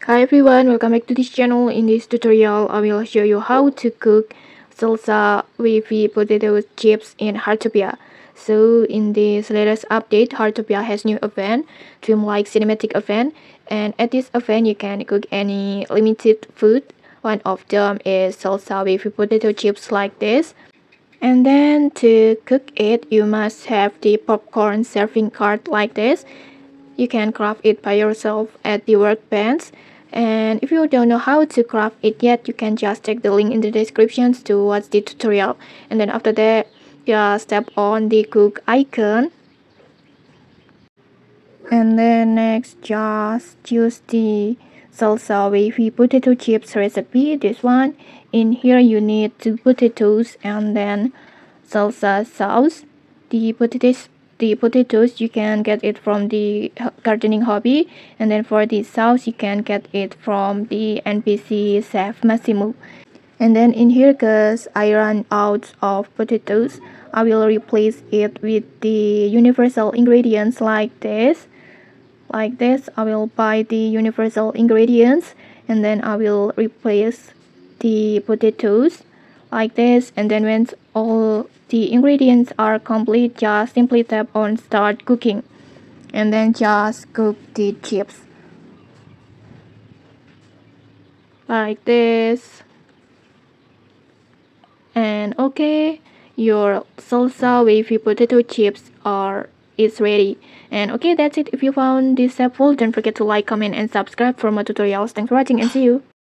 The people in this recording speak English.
Hi everyone, welcome back to this channel. In this tutorial, I will show you how to cook salsa wavy potato chips in Heartopia. So in this latest update, Heartopia has new event, dreamlike cinematic event, and at this event you can cook any limited food. One of them is salsa wavy potato chips like this. And then to cook it, you must have the popcorn serving cart like this. You can craft it by yourself at the workbench. And if you don't know how to craft it yet, you can just check the link in the descriptions to watch the tutorial. And then after that, just tap on the cook icon. And then next, just choose the salsa wavy potato chips recipe, this one. In here you need 2 potatoes and then salsa sauce. The potatoes you can get it from the gardening hobby, and then for the sauce you can get it from the NPC chef Massimo. And then in here, cause I ran out of potatoes, I will replace it with the universal ingredients like this. I will buy the universal ingredients, and then I will replace the potatoes like this. And then when all the ingredients are complete, just simply tap on start cooking, and then just cook the chips like this. And okay, your salsa wavy potato chips are is ready. And okay, that's it. If you found this helpful, don't forget to like, comment, and subscribe for more tutorials. Thanks for watching and see you.